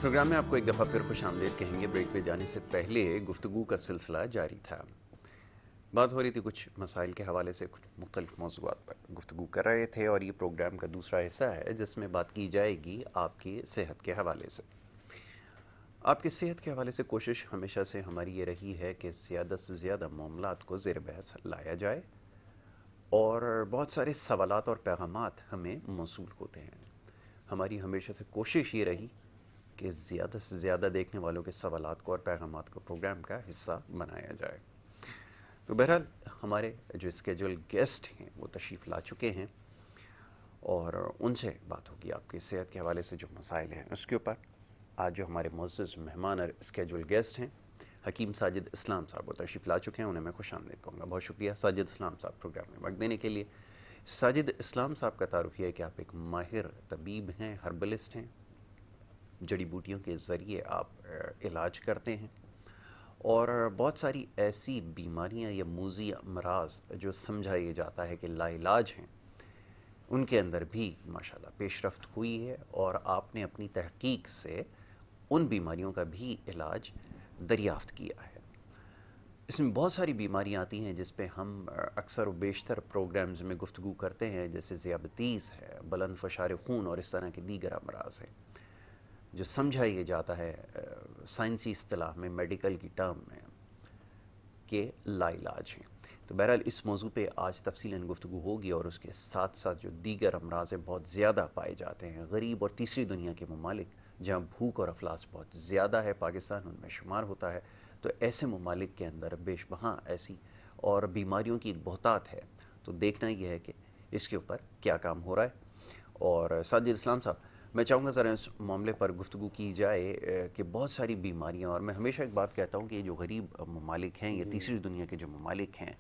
Programme में आपको एक दफ़ा फिर खुश आमदीद कहेंगे। ब्रेक पे जाने से पहले गुफ्तगू का सिलसिला जारी था। बात हो रही थी कुछ मसाइल के हवाले से, कुछ मुख्तलिफ मौज़ूआत पर गुफ्तगू कर रहे थे, और ये प्रोग्राम का दूसरा हिस्सा है जिसमें बात की जाएगी आपकी सेहत के हवाले से। आपकी सेहत के हवाले से कोशिश हमेशा से हमारी ये रही है कि ज़्यादा से ज़्यादा मामलात को ज़ेर बहस लाया जाए, और बहुत सारे सवालात और पैगामात हमें मौसूल होते हैं। हमारी हमेशा से कोशिश ये रही कि ज़्यादा से ज़्यादा देखने वालों के सवालात को और पैगामात को प्रोग्राम का हिस्सा बनाया जाए। तो बहरहाल हमारे जो स्केड्यूल गेस्ट हैं वो तशरीफ़ ला चुके हैं, और उनसे बात होगी आपकी सेहत के हवाले से जो मसाइल हैं उसके ऊपर। आज जो हमारे मुअज़्ज़ज़ मेहमान और स्केड्यूल गेस्ट हैं, हकीम साजिद इस्लाम साहब, वो तशरीफ़ ला चुके हैं। उन्हें मैं खुशामदीद कहूँगा। बहुत शुक्रिया साजिद इस्लाम साहब प्रोग्राम में वक्त देने के लिए। साजिद इस्लाम साहब का तारुफ यह है कि आप एक माहिर तबीब हैं, हर्बलिस्ट हैं, जड़ी बूटियों के ज़रिए आप इलाज करते हैं, और बहुत सारी ऐसी बीमारियां या मूज़ी अमराज जो समझा ये जाता है कि लाइलाज हैं, उनके अंदर भी माशाल्लाह पेशरफ्त हुई है, और आपने अपनी तहकीक से उन बीमारियों का भी इलाज दरियाफ्त किया है। इसमें बहुत सारी बीमारियां आती हैं जिस पे हम अक्सर व बेशतर प्रोग्राम्स में गुफ्तगू करते हैं, जैसे ज़ियाबतीस है, बुलंद फशार खून और इस तरह के दीगर अमराज हैं जो समझा ये जाता है साइंसी इस्तिलाह में, मेडिकल की टर्म में, कि लाइलाज हैं। तो बहरहाल इस मौजू पे आज तफसीलन गुफ्तगू होगी, और उसके साथ साथ जो दीगर अमराज हैं बहुत ज़्यादा पाए जाते हैं गरीब और तीसरी दुनिया के ममालिक जहाँ भूख और अफलास बहुत ज़्यादा है, पाकिस्तान उनमें शुमार होता है। तो ऐसे ममालिक के अंदर बेशबहा ऐसी और बीमारियों की एक बहुतात है। तो देखना यह है कि इसके ऊपर क्या काम हो रहा है। और साजिद इस्लाम साहब, मैं चाहूँगा ज़रा इस मामले पर गुफ्तगू की जाए कि बहुत सारी बीमारियाँ, और मैं हमेशा एक बात कहता हूँ कि ये जो गरीब ममालिक हैं, ये तीसरी दुनिया के जो ममालिक हैं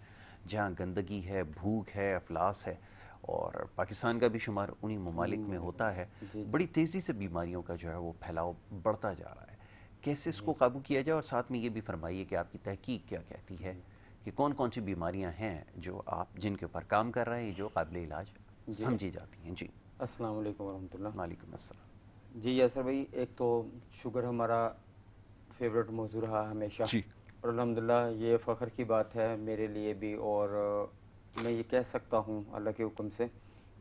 जहाँ गंदगी है, भूख है, अफलास है, और पाकिस्तान का भी शुमार उन्हीं ममालिक में होता है, बड़ी तेज़ी से बीमारियों का जो है वो फैलाव बढ़ता जा रहा है। कैसे इसको काबू किया जाए, और साथ में ये भी फरमाइए कि आपकी तहकीक क्या कहती है कि कौन कौन सी बीमारियाँ हैं जो आप जिनके ऊपर काम कर रहे हैं, जो काबिल इलाज समझी जाती हैं। जी, अस्सलाम वालेकुम वरहमतुल्लाह। वालेकुम अस्सलाम। जी यासर भाई, एक तो शुगर हमारा फेवरेट मौजू रहा हमेशा, जी, और अल्हम्दुलिल्लाह ये फ़ख्र की बात है मेरे लिए भी, और मैं ये कह सकता हूँ अल्लाह के हुक्म से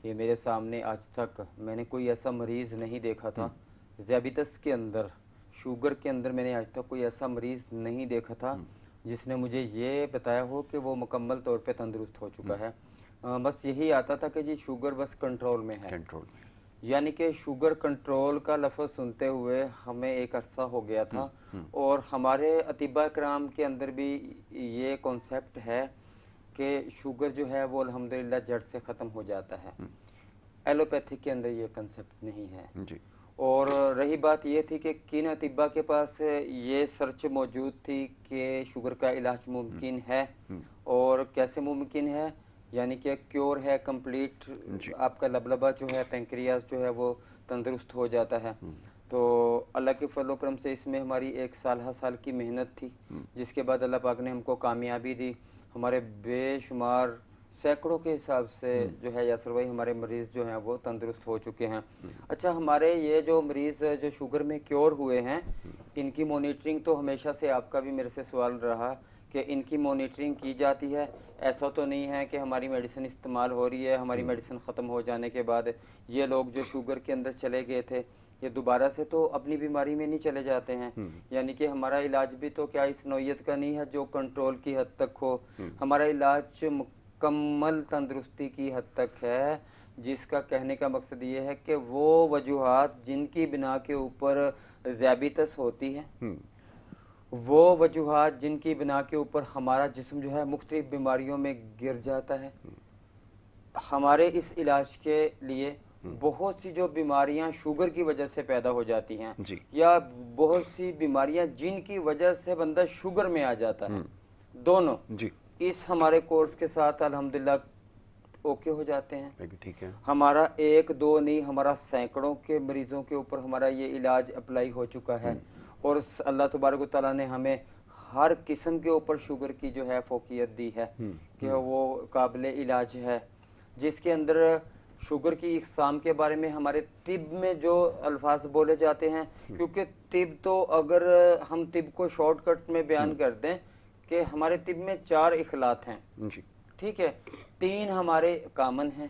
कि मेरे सामने आज तक मैंने कोई ऐसा मरीज़ नहीं देखा था ज़ियाबीतस के अंदर, शुगर के अंदर मैंने आज तक कोई ऐसा मरीज़ नहीं देखा था जिसने मुझे ये बताया हो कि वो मुकम्मल तौर पे तंदुरुस्त हो चुका है। बस यही आता था कि जी शुगर बस कंट्रोल में है। कंट्रोल। यानी कि शुगर कंट्रोल का लफ्ज़ सुनते हुए हमें एक अरसा हो गया था, और हमारे अतिबा कराम के अंदर भी ये कॉन्सेप्ट है कि शुगर जो है वो अल्हम्दुलिल्लाह जड़ से ख़त्म हो जाता है। एलोपैथिक के अंदर ये कंसेप्ट नहीं है। जी, और रही बात ये थी कि किन अतिबा के पास ये सर्च मौजूद थी कि शुगर का इलाज मुमकिन है, और कैसे मुमकिन है, यानी कि क्योर है कंप्लीट, आपका लबलबा जो है, पेंक्रियाज जो है वो तंदुरुस्त हो जाता है। तो अल्लाह के फजल करम से इसमें हमारी 1 साल की मेहनत थी, जिसके बाद अल्लाह पाक ने हमको कामयाबी दी। हमारे बेशुमार सैकड़ों के हिसाब से जो है यासर भाई हमारे मरीज़ जो हैं वो तंदुरुस्त हो चुके हैं। अच्छा, हमारे ये जो मरीज़ जो शुगर में क्योर हुए हैं, इनकी मॉनिटरिंग तो हमेशा से आपका भी मेरे से सवाल रहा कि इनकी मॉनिटरिंग की जाती है। ऐसा तो नहीं है कि हमारी मेडिसिन इस्तेमाल हो रही है, हमारी मेडिसिन ख़त्म हो जाने के बाद ये लोग जो शुगर के अंदर चले गए थे ये दोबारा से तो अपनी बीमारी में नहीं चले जाते हैं। यानी कि हमारा इलाज भी तो क्या इस नौयत का नहीं है जो कंट्रोल की हद तक हो। हमारा इलाज मुकम्मल तंदुरुस्ती की हद तक है, जिसका कहने का मकसद ये है कि वो वजूहात जिनकी बिना के ऊपर ज़ियाबीतस होती है, वो वजूहात जिनकी बिना के ऊपर हमारा जिस्म जो है मुख्तलिफ बीमारियों में गिर जाता है, हमारे इस इलाज के लिए बहुत सी जो बीमारियां शुगर की वजह से पैदा हो जाती हैं, या बहुत सी बीमारियां जिनकी वजह से बंदा शुगर में आ जाता है, दोनों जी, इस हमारे कोर्स के साथ अल्हम्दुलिल्लाह ओके हो जाते हैं। ठीक है। हमारा एक दो नहीं, हमारा सैकड़ों के मरीजों के ऊपर हमारा ये इलाज अप्लाई हो चुका है, और अल्लाह तबारक व तआला ने हमें हर किस्म के ऊपर शुगर की जो है फोकियत दी है कि वो काबिल इलाज है, जिसके अंदर शुगर की इकसाम के बारे में हमारे तिब में जो अल्फाज बोले जाते हैं, क्योंकि तिब तो अगर हम तिब को शॉर्टकट में बयान कर दें कि हमारे तिब में 4 इखलात हैं, ठीक है, 3 हमारे कामन हैं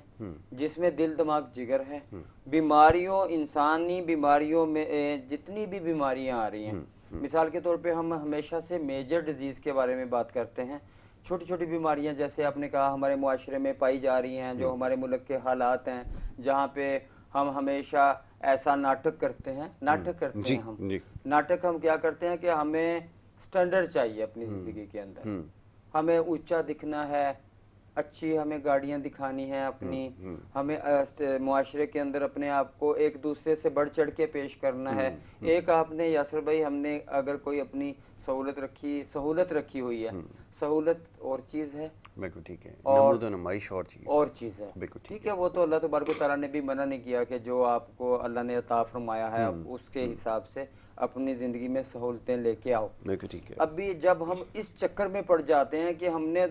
जिसमें दिल दिमाग जिगर है। बीमारियों, इंसानी बीमारियों में जितनी भी बीमारियां आ रही हैं, मिसाल के तौर पे हम हमेशा से मेजर डिजीज के बारे में बात करते हैं। छोटी छोटी बीमारियां जैसे आपने कहा हमारे मुआशरे में पाई जा रही हैं, जो हमारे मुल्क के हालात हैं, जहाँ पे हम हमेशा ऐसा नाटक करते हैं हम नाटक हम क्या करते हैं कि हमें स्टैंडर्ड चाहिए अपनी जिंदगी के अंदर, हमें ऊंचा दिखना है, अच्छी हमें गाड़ियां दिखानी है अपनी, हमें मुआशरे के अंदर अपने आप को एक दूसरे से बढ़ चढ़ के पेश करना है। एक आपने यासर भाई, हमने अगर कोई अपनी सहूलत रखी हुई है, सहूलत और चीज है, बिल्कुल ठीक है, और नुमाइश और चीज है, बिल्कुल ठीक है। वो तो अल्लाह तबारक व तआला ने भी मना नहीं किया कि जो आपको अल्लाह ने अता फरमाया है उसके हिसाब से अपनी जिंदगी में सहूलतें लेके आओ, बिल्कुल ठीक है। अभी जब हम इस चक्कर में पड़ जाते हैं कि हमने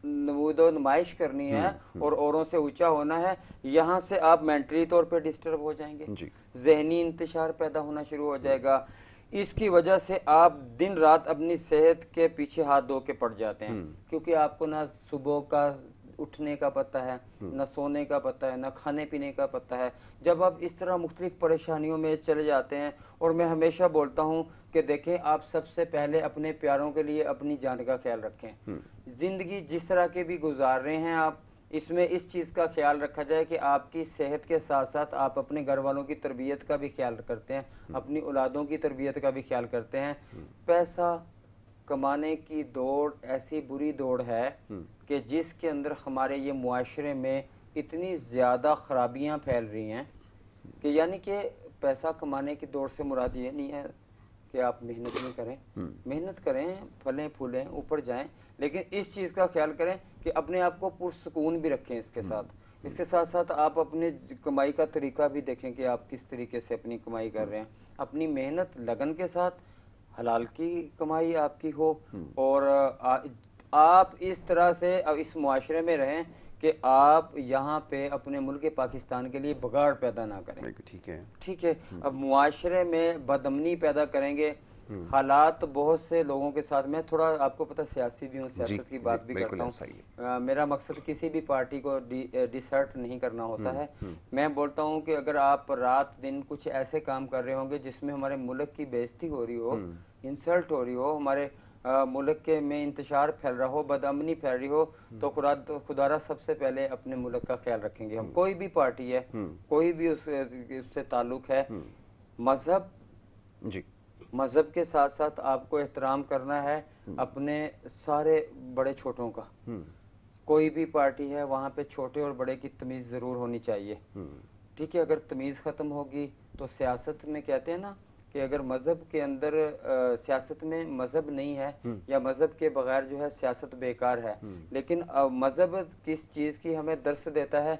नमूदो नुमाइश करनी है और औरों से ऊंचा होना है, यहाँ से आप मेंटली तौर पे डिस्टर्ब हो जाएंगे, जहनी इंतशार पैदा होना शुरू हो जाएगा। इसकी वजह से आप दिन रात अपनी सेहत के पीछे हाथ धो के पड़ जाते हैं, क्योंकि आपको ना सुबह का उठने का पता है, न सोने का पता है, न खाने पीने का पता है। जब आप इस तरह मुख्तलिफ परेशानियों में चले जाते हैं, और मैं हमेशा बोलता हूँ कि देखें, आप सबसे पहले अपने प्यारों के लिए अपनी जान का ख्याल रखें। जिंदगी जिस तरह के भी गुजार रहे हैं आप, इसमें इस चीज़ का ख्याल रखा जाए कि आपकी सेहत के साथ साथ आप अपने घर वालों की तरबियत का भी ख्याल करते हैं, अपनी औलादों की तरबियत का भी ख्याल करते हैं। पैसा कमाने की दौड़ ऐसी बुरी दौड़ है कि जिसके अंदर हमारे ये मुआशरे में इतनी ज़्यादा खराबियां फैल रही हैं कि यानी कि पैसा कमाने की दौड़ से मुराद ये नहीं है कि आप मेहनत नहीं करें, मेहनत करें, फलें फूलें, ऊपर जाएं, लेकिन इस चीज़ का ख्याल करें कि अपने आप को पुरसुकून भी रखें। इसके साथ साथ आप अपने कमाई का तरीका भी देखें कि आप किस तरीके से अपनी कमाई कर रहे हैं। अपनी मेहनत लगन के साथ हलाल की कमाई आपकी हो, और आप इस तरह से अब इस मुआशरे में रहें कि आप यहाँ पे अपने मुल्क पाकिस्तान के लिए बगाड़ पैदा ना करें। ठीक है। अब मुआशरे में बदअमनी पैदा करेंगे, हालात बहुत से लोगों के साथ, मैं थोड़ा आपको पता सियासी भी हूँ, सियासत की बात भी करता हूँ। मेरा मकसद किसी भी पार्टी को डिसर्ट नहीं करना होता है। मैं बोलता हूँ कि अगर आप रात दिन कुछ ऐसे काम कर रहे होंगे जिसमें हमारे मुल्क की बेइज्जती हो रही हो, इंसल्ट हो रही हो, हमारे मुल्क के में इंतशार फैल रहा हो, बदअमनी फैल रही हो, तो खुदारा सबसे पहले अपने मुल्क का ख्याल रखेंगे हम। कोई भी पार्टी है, कोई भी उससे ताल्लुक है, मजहब के साथ साथ आपको एहतराम करना है अपने सारे बड़े छोटों का। कोई भी पार्टी है वहाँ पे छोटे और बड़े की तमीज़ ज़रूर होनी चाहिए, ठीक है। अगर तमीज़ ख़त्म होगी तो सियासत में कहते हैं ना कि अगर मज़हब के अंदर सियासत में मज़हब नहीं है, या मज़हब के बगैर जो है सियासत बेकार है। लेकिन मज़हब किस चीज़ की हमें दर्स देता है,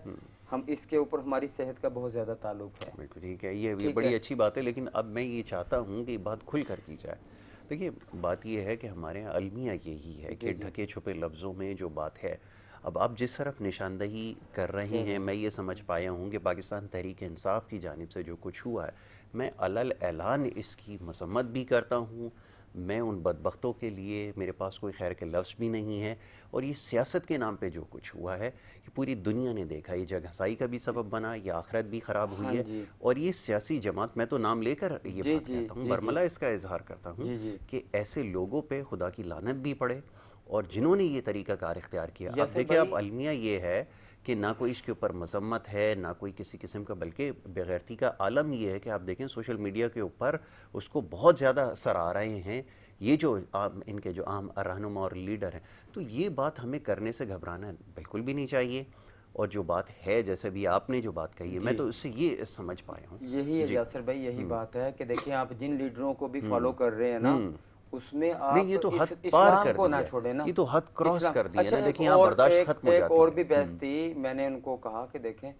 हम इसके ऊपर हमारी सेहत का बहुत ज़्यादा ताल्लुक है। बिल्कुल ठीक है, ये बड़ी अच्छी बात है। लेकिन अब मैं ये चाहता हूँ कि बात खुल कर की जाए। देखिए, बात ये है कि हमारे यहाँ अलमिया यही है कि ढके छुपे लफ्ज़ों में जो बात है, अब आप जिस तरफ निशानदही कर रहे हैं, मैं ये समझ पाया हूँ कि पाकिस्तान तहरीक इंसाफ की जानिब से जो कुछ हुआ है, मैं अलल ऐलान इसकी मसम्मत भी करता हूँ। मैं उन बदबख्तों के लिए, मेरे पास कोई खैर के लफ्ज़ भी नहीं है। और ये सियासत के नाम पे जो कुछ हुआ है, ये पूरी दुनिया ने देखा, ये जग हसाई का भी सबब बना, ये आखिरत भी ख़राब हुई है। और ये सियासी जमात, मैं तो नाम लेकर ये बात कहता हूँ, बरमला इसका इजहार करता हूँ कि ऐसे लोगों पे खुदा की लानत भी पड़े, और जिन्होंने ये तरीका कार इख्तियार किया। अब देखिए, अब अलमिया ये है कि ना कोई इसके ऊपर मजम्मत है, ना कोई किसी किस्म का, बल्कि बेगैरती का आलम ये है कि आप देखें सोशल मीडिया के ऊपर उसको बहुत ज़्यादा असर आ रहे हैं, ये जो इनके जो आम रहनुमा और लीडर हैं। तो ये बात हमें करने से घबराना बिल्कुल भी नहीं चाहिए। और जो बात है, जैसे भी आपने जो बात कही है, मैं तो उससे ये समझ पाया हूँ, यही है यासर भाई, यही बात है कि देखिए आप जिन लीडरों को भी फॉलो कर रहे हैं ना, اس میں آپ نہیں یہ تو حد پار اسلام کر کو دی نہ ہے، چھوڑے نا، یہ تو حد کراس کر دی ہے اچھا نا، ایک دیکھیں یہاں اور برداشت ختم ہو ایک جاتی اور ہے۔ بھی بحث تھی، میں نے ان کو کہا کہ دیکھیں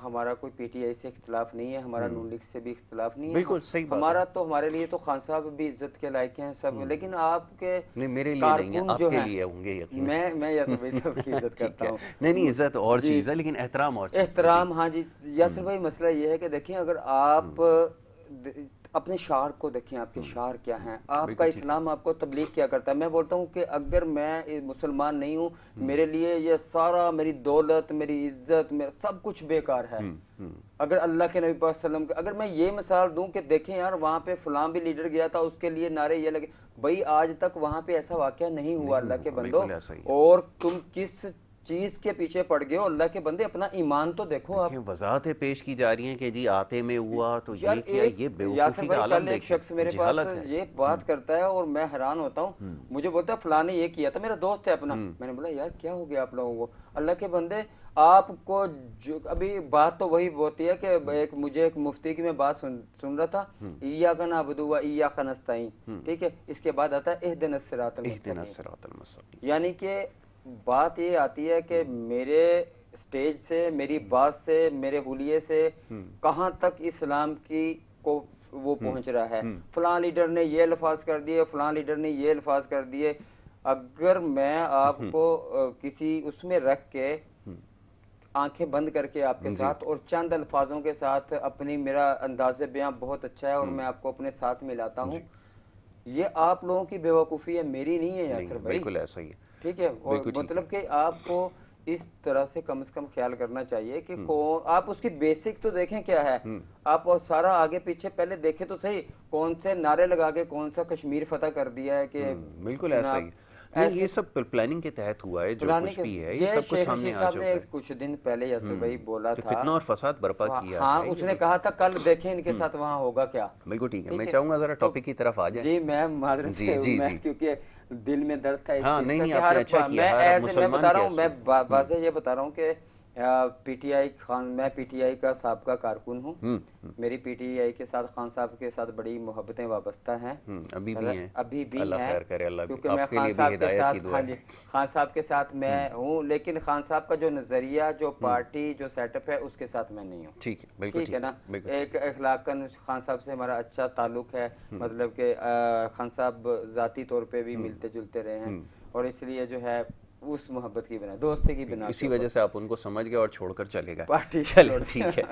ہمارا کوئی پی ٹی آئی سے اختلاف نہیں ہے، ہمارا نون لیگ سے بھی اختلاف نہیں ہے، بالکل صحیح بات ہے، ہمارا تو ہمارے لیے تو خان صاحب بھی عزت کے لائق ہیں سب، لیکن آپ کے نہیں میرے لیے نہیں ہے، کارکن آپ جو کے ہیں، لیے ہوں گے یقیناً، میں یاسر بھائی سب کی عزت ٹھیک کرتا ہے، ہوں، نہیں عزت اور جی چیز ہے لیکن احترام اور چیز ہے۔ جی احترام، ہاں جی یاسر بھائی مسئلہ یہ ہے کہ دیکھیں اگر آپ اپنے شعار کو دیکھیں، آپ کے شعار کیا ہیں، آپ کا بالکل ٹھیک ہے، اسلام آپ کو تبلیغ کیا کرتا ہے۔ میں بولتا ہوں کہ اگر میں مسلمان نہیں ہوں، میرے لیے یہ سارا، میری دولت، میری عزت، میرا سب کچھ بیکار ہے۔ اگر اللہ کے نبی پاک صلی اللہ علیہ وسلم کا، اگر میں یہ مثال دوں کہ دیکھیں یار وہاں پہ فلاں بھی لیڈر گیا تھا، اس کے لیے نعرے یہ لگے، بھائی آج تک وہاں پہ ایسا واقعہ نہیں ہوا اللہ کے بندو، بالکل ایسا ہی ہے۔ اور تم کس چیز کے پیچھے پڑ گئے ہو؟ اللہ کے بندے اپنا ایمان تو دیکھو آپ۔ دیکھیں وضاحتیں پیش کی جا رہی ہیں کہ جی آتے میں ہوا تو یار یہ کیا، ایک یہ یاسر بیوقوفی کا بھائی عالم کل ایک دیکھیں، شخص میرے پاس جہالت ہے۔ یہ بات کرتا ہے اور میں حیران ہوتا ہوں، مجھے بولتا ہے فلاں نے یہ کیا تھا، میرا دوست ہے اپنا، میں نے بولا یار کیا ہو گیا آپ لوگوں کو؟ اللہ کے بندے آپ کو ابھی بات تو وہی ہوتی ہے کہ مجھے ایک مفتی کی میں بات سن رہا تھا، ایاک نعبد و ایاک نستعین، ٹھیک ہے، اس کے بعد آتا ہے اہدنا الصراط اہدنا المستقیم، الصراط المستقیم، یعنی کہ بات یہ آتی ہے کہ میرے سٹیج سے، میری بات سے، میرے حلیے سے کہاں تک اسلام کی کو وہ پہنچ رہا ہے، فلاں لیڈر نے یہ الفاظ کر دیے، فلاں لیڈر نے یہ الفاظ کر دیے۔ اگر میں آپ کو کسی اس میں رکھ کے آنکھیں بند کر کے آپ کے ساتھ اور چند الفاظوں کے ساتھ اپنی، میرا انداز بیان بہت اچھا ہے اور میں آپ کو اپنے ساتھ ملاتا ہوں، یہ آپ لوگوں کی بیوقوفی ہے، میری نہیں ہے یاسر بھائی، بالکل ایسا ہی ہے، ٹھیک ہے، اور بالکل ٹھیک ہے۔ مطلب کہ آپ کو اس طرح سے کم خیال کرنا چاہیے کہ آپ اس کی بیسک تو دیکھیں کیا ہے، آپ سارا آگے پیچھے پہلے دیکھیں تو صحیح، کون سے نعرے لگا کے کون سا کشمیر فتح کر دیا ہے کہ بالکل ایسا جناب ہی، نہیں یہ سب پلاننگ کے تحت ہوا ہے، جو پرانے کچھ کے، بھی ہے یہ یہ سب کچھ شیخ سامنے رشید آ صاحب نے چکا ہے کچھ دن پہلے یاسر بھائی بولا کہ تھا، فتنہ اور فساد برپا کیا ہاں ہے، اس یہ نے کہا تھا کل دیکھیں ان کے ساتھ وہاں ہوگا کیا۔ بالکل ٹھیک ہے، میں چاہوں گا ذرا ٹاپک کی طرف آ جائیں۔ جی میں معذرت جی سے جی میں جی، کیونکہ دل میں درد تھا اس ہاں چیز نہیں کا نہیں کہ آپ نے ہر اچھا کیا، میں ہر ایسے میں مسلمان بتا کے رہا ہوں، میں حسن واضح یہ بتا رہا ہوں کہ پی ٹی آئی میں پی ٹی آئی کا سابقہ کارکن ہوں، میری پی ٹی آئی کے ساتھ خان صاحب کے ساتھ بڑی محبتیں وابستہ ہیں، ابھی بھی ہیں، ابھی بھی اللہ ہیں، خیر کرے، اللہ بھی کیونکہ میں آپ کے خان لیے بھی صاحب کے ہدایت کی ساتھ، دعا ہاں ہے۔ جی خان صاحب کے ساتھ میں ہوں، لیکن خان صاحب کا جو نظریہ، جو پارٹی، جو سیٹ اپ ہے اس کے ساتھ میں نہیں ہوں، ٹھیک ہے، بالکل ٹھیک ہے نا، بالکل ایک اخلاقاً خان صاحب سے ہمارا اچھا تعلق ہے، مطلب کہ خان صاحب ذاتی طور پہ بھی ملتے جلتے رہے ہیں، اور اس لیے جو ہے اس محبت کی بنا، دوستی کی بنا کے اسی اوپر وجہ سے آپ ان کو سمجھ گئے اور چھوڑ کر چلے گئے، پارٹی چلیں ٹھیک ہے،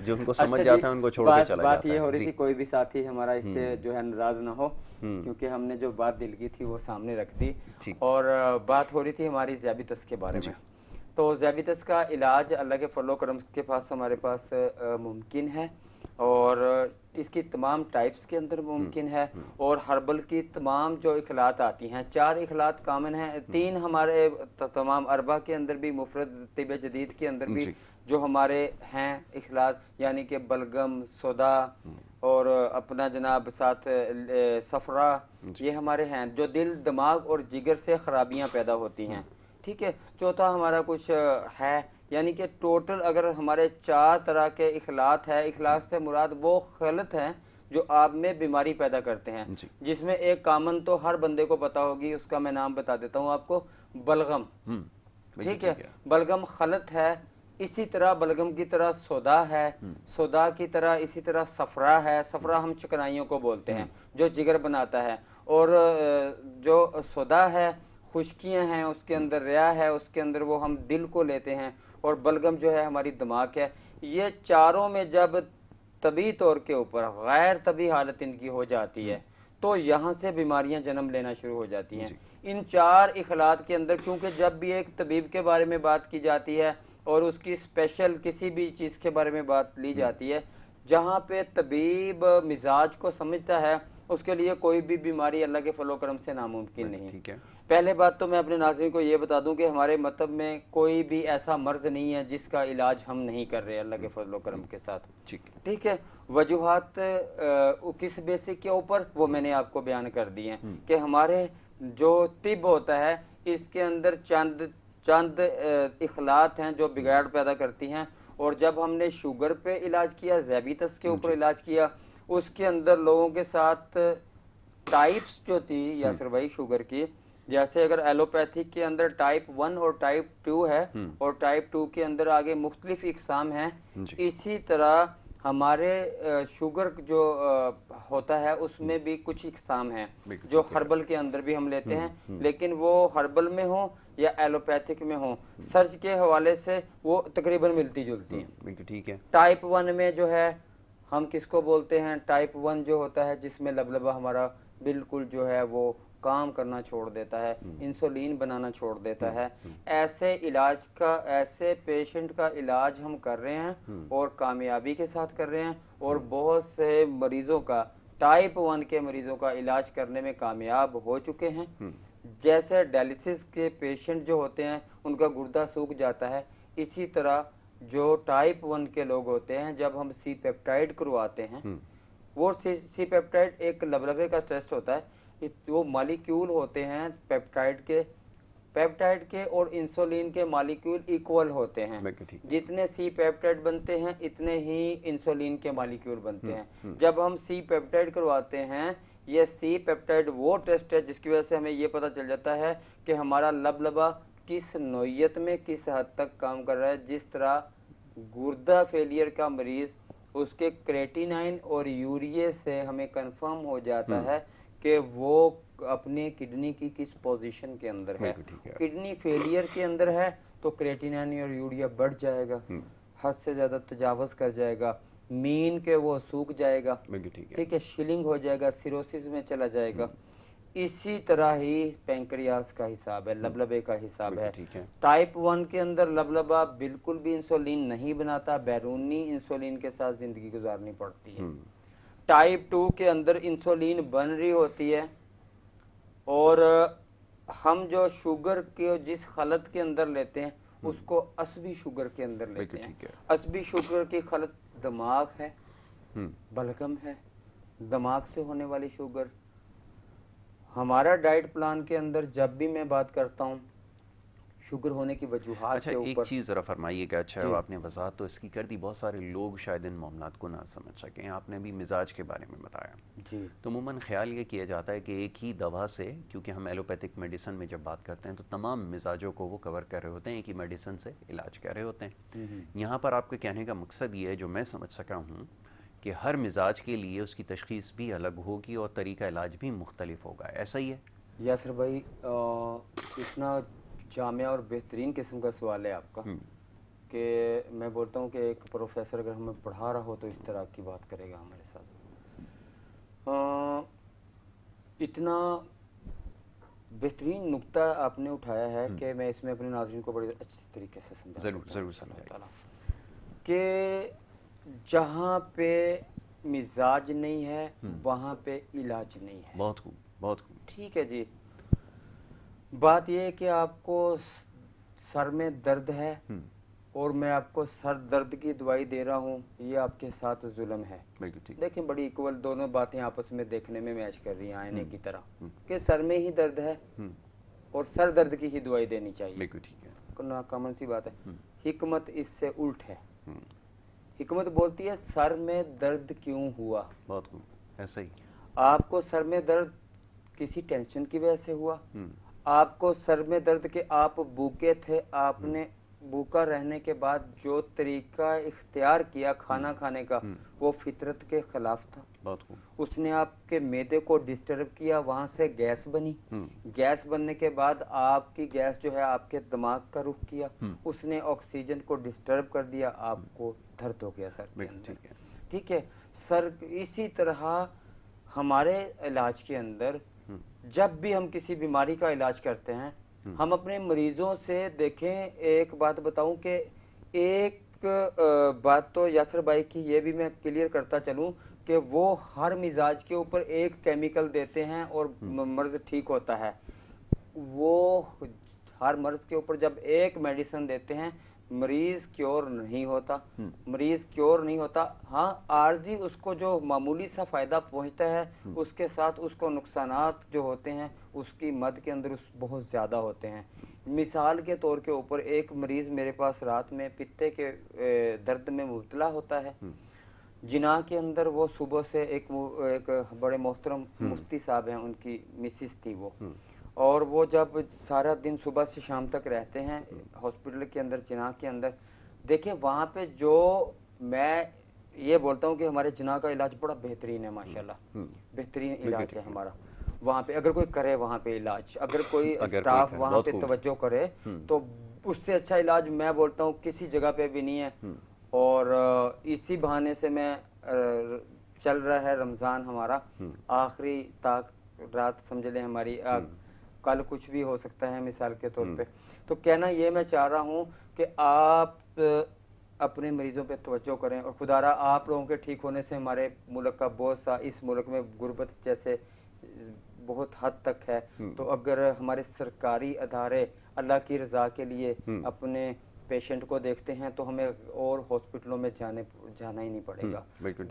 جو ان کو سمجھ اچھا جی، جاتا ہے ان کو چھوڑ کے چلا بات جاتا یہ ہو ہے۔ رہی جی تھی کوئی بھی ساتھی ہمارا اس سے جو ہے ناراض نہ ہو، کیونکہ ہم نے جو بات دل کی تھی وہ سامنے رکھ دی، اور بات ہو رہی تھی ہماری ذیابیطس کے بارے میں۔ تو ذیابیطس کا علاج اللہ کے فضل و کرم کے پاس ہمارے پاس ممکن ہے، اور اس کی تمام ٹائپس کے اندر ممکن ہے، اور ہربل کی تمام جو اخلاط آتی ہیں، 4 اخلاط کامن ہیں، 3 ہمارے تمام اربع کے اندر بھی، مفرد طب جدید کے اندر بھی جو ہمارے ہیں اخلاط، یعنی کہ بلغم، سودا اور اپنا جناب ساتھ صفرا، یہ ہمارے ہیں جو دل، دماغ اور جگر سے خرابیاں پیدا ہوتی ہیں، ٹھیک ہے۔ چوتھا ہمارا کچھ ہے، یعنی کہ ٹوٹل اگر ہمارے 4 طرح کے اخلاط ہے، اخلاط سے مراد وہ خلط ہیں جو آپ میں بیماری پیدا کرتے ہیں، جس میں ایک کامن تو ہر بندے کو پتا ہوگی، اس کا میں نام بتا دیتا ہوں آپ کو، بلغم، ٹھیک ہے، بلغم خلط ہے، اسی طرح بلغم کی طرح سودا ہے، سودا کی طرح اسی طرح صفرا ہے، صفرا ہم چکنائیوں کو بولتے ہیں جو جگر بناتا ہے، اور جو سودا ہے خشکیاں ہیں، اس کے اندر ریا ہے، اس کے اندر وہ ہم دل کو لیتے ہیں، اور بلغم جو ہے ہماری دماغ ہے۔ یہ چاروں میں جب طبی طور کے اوپر غیر طبی حالت ان کی ہو جاتی ہے تو یہاں سے بیماریاں جنم لینا شروع ہو جاتی ہیں۔ ان 4 اخلاط کے اندر، کیونکہ جب بھی ایک طبیب کے بارے میں بات کی جاتی ہے اور اس کی اسپیشل کسی بھی چیز کے بارے میں بات لی جاتی ہے، جہاں پہ طبیب مزاج کو سمجھتا ہے، اس کے لیے کوئی بھی بیماری اللہ کے فضل و کرم سے ناممکن نہیں۔ پہلے بات تو میں اپنے ناظرین کو یہ بتا دوں کہ ہمارے مطلب میں کوئی بھی ایسا مرض نہیں ہے جس کا علاج ہم نہیں کر رہے اللہ کے فضل و کرم کے ساتھ، ٹھیک ہے۔ وجوہات کس بیسک کے اوپر، وہ میں نے آپ کو بیان کر دی ہیں کہ ہمارے جو طب ہوتا ہے اس کے اندر چند اخلاط ہیں جو بگاڑ پیدا کرتی ہیں، اور جب ہم نے شوگر پہ علاج کیا، ذیابیطس کے اوپر علاج کیا، اس کے اندر لوگوں کے ساتھ टाइप्स जो थी यासर भाई शुगर की, जैसे अगर एलोपैथिक के अंदर टाइप 1 और टाइप 2 है और टाइप 2 के अंदर आगे मुख्तलिफ इकसाम हैं, इसी तरह हमारे शुगर जो होता है उसमें भी कुछ इकसाम हैं जो हर्बल के अंदर भी हम लेते हैं, लेकिन वो हर्बल में हो या एलोपैथिक में हो, सर्च के हवाले से वो तकरीबन मिलती जुलती हैं। ठीक है। टाइप 1 में जो है हम किसको बोलते हैं, टाइप 1 जो होता है जिसमें लबलबा हमारा बिल्कुल जो है वो काम करना छोड़ देता है, इंसुलिन बनाना छोड़ देता है, ऐसे इलाज का, ऐसे पेशेंट का इलाज हम कर रहे हैं और कामयाबी के साथ कर रहे हैं, और बहुत से मरीजों का, टाइप 1 के मरीजों का इलाज करने में कामयाब हो चुके हैं। जैसे डायलिसिस के पेशेंट जो होते हैं उनका गुर्दा सूख जाता है, इसी तरह जो टाइप 1 के लोग होते हैं जब हम सी पेप्टाइड करवाते हैं, वो सी पेप्टाइड एक लबलबे का टेस्ट होता है, वो मॉलिक्यूल होते हैं पेप्टाइड के और इंसुलिन के मॉलिक्यूल इक्वल होते हैं, जितने सी पेप्टाइड बनते हैं इतने ही इंसुलिन के मॉलिक्यूल बनते हैं। जब हम सी पेप्टाइड करवाते हैं, ये सी पेप्टाइड वो टेस्ट है जिसकी वजह से हमें ये पता चल जाता है कि हमारा लबलबा किस नौयत में किस हद तक काम कर रहा है। जिस तरह गुर्दा फेलियर का मरीज, उसके क्रेटिनाइन और यूरिया से हमें कंफर्म हो जाता है कि वो अपने किडनी की किस पोजीशन के अंदर है। किडनी फेलियर के अंदर है तो क्रेटिनाइन और यूरिया बढ़ जाएगा, हद से ज्यादा तजावज कर जाएगा, मीन के वो सूख जाएगा, ठीक है, शिलिंग हो जाएगा, सिरोसिस में चला जाएगा। इसी तरह ही पैंक्रियास का हिसाब है, लबलबे का हिसाब है। टाइप 1 के अंदर लबलबा बिल्कुल भी इंसुलिन नहीं बनाता, बैरूनी इंसुलिन के साथ जिंदगी गुजारनी पड़ती है। टाइप 2 के अंदर इंसुलिन बन रही होती है, और हम जो शुगर के जिस खलत के अंदर लेते हैं उसको असबी शुगर के अंदर लेते हैं। असबी शुगर की खलत दिमाग है, बलगम है, दिमाग से होने वाली शुगर। हमारा डाइट प्लान के अंदर जब भी मैं बात करता हूँ शुगर होने की वजूहात के ऊपर, एक चीज़ ज़रा फरमाइएगा। अच्छा है, आपने वजाहत तो इसकी कर दी, बहुत सारे लोग शायद इन मामलात को ना समझ सकें। आपने भी मिजाज के बारे में बताया जी, तो अमूमन ख्याल ये किया जाता है कि एक ही दवा से, क्योंकि हम एलोपैथिक मेडिसिन में जब बात करते हैं तो तमाम मिजाजों को वो कवर कर रहे होते हैं, एक ही मेडिसिन से इलाज कर रहे होते हैं। यहाँ पर आपके कहने का मकसद ये है, जो मैं समझ सका हूँ, कि हर मिजाज के लिए उसकी तशखीस भी अलग होगी और तरीका इलाज भी मुख्तलिफ होगा, ऐसा ही है? यासर भाई, इतना जामिया और बेहतरीन किस्म का सवाल है आपका कि मैं बोलता हूँ कि एक प्रोफेसर अगर हमें पढ़ा रहा हो तो इस तरह की बात करेगा हमारे साथ। इतना बेहतरीन नुक्ता आपने उठाया है कि मैं इसमें अपने नाज़रीन को बड़े अच्छे तरीके से समझा ज़रूर समझाइए कि जहाँ पे मिजाज नहीं है वहाँ पे इलाज नहीं है। बहुत खूब, बहुत खूब। ठीक है जी, बात यह है कि आपको सर में दर्द है और मैं आपको सर दर्द की दवाई दे रहा हूँ, ये आपके साथ जुल्म है। देखें, बड़ी इक्वल दोनों बातें आपस में देखने में मैच कर रही हैं आईने की तरह, कि सर में ही दर्द है और सर दर्द की ही दवाई देनी चाहिए। कॉमन सी बात है। हिकमत इससे उल्ट है। हिकमत बोलती है सर में दर्द क्यों हुआ। बहुत खूब, ऐसा ही। आपको सर में दर्द किसी टेंशन की वजह से हुआ, आपको सर में दर्द के आप भूखे थे, आपने भूखा रहने के बाद जो तरीका इख्तियार किया खाना खाने का वो फितरत के खिलाफ था, उसने आपके मैदे को डिस्टर्ब किया, वहां से गैस बनी, गैस बनने के बाद आपकी गैस जो है आपके दिमाग का रुख किया, उसने ऑक्सीजन को डिस्टर्ब कर दिया, आपको दर्द हो गया सर के अंदर। ठीक है सर, इसी तरह हमारे इलाज के अंदर जब भी हम किसी बीमारी का इलाज करते हैं, हम अपने मरीजों से देखें, एक बात बताऊं कि एक बात तो यासर भाई की ये भी मैं क्लियर करता चलूं कि वो हर मिजाज के ऊपर एक केमिकल देते हैं और मर्ज ठीक होता है। वो हर मर्ज के ऊपर जब एक मेडिसिन देते हैं मरीज क्योर नहीं होता, मरीज क्योर नहीं होता। हाँ, आर्जी उसको जो मामूली सा फायदा पहुंचता है उसके साथ उसको नुकसानात जो होते हैं उसकी मद के अंदर बहुत ज्यादा होते हैं। मिसाल के तौर के ऊपर एक मरीज मेरे पास रात में पित्ते के दर्द में मुब्तला होता है, जिना के अंदर वो सुबह से एक बड़े मोहतरम मुफ्ती साहब हैं, उनकी मिसिस थी वो, और वो जब सारा दिन सुबह से शाम तक रहते हैं हॉस्पिटल के अंदर, जिना के अंदर, देखिए वहाँ पे जो मैं ये बोलता हूँ कि हमारे जिना का इलाज बड़ा बेहतरीन है माशाल्लाह, बेहतरीन इलाज है हमारा वहाँ पे। अगर कोई करे वहाँ पे इलाज, अगर कोई स्टाफ वहाँ पे तवज्जो करे तो उससे अच्छा इलाज मैं बोलता हूँ किसी जगह पे भी नहीं है। और इसी बहाने से मैं चल रहा है रमज़ान हमारा आखिरी तक रात समझ लें हमारी, कल कुछ भी हो सकता है मिसाल के तौर पे। तो कहना ये मैं चाह रहा हूँ कि आप अपने मरीजों पे तवज्जो करें, और खुदारा आप लोगों के ठीक होने से हमारे मुल्क का बहुत सा, इस मुल्क में गुर्बत जैसे बहुत हद तक है, तो अगर हमारे सरकारी अदारे अल्लाह की रज़ा के लिए अपने पेशेंट को देखते हैं तो हमें और हॉस्पिटलों में जाना ही नहीं पड़ेगा,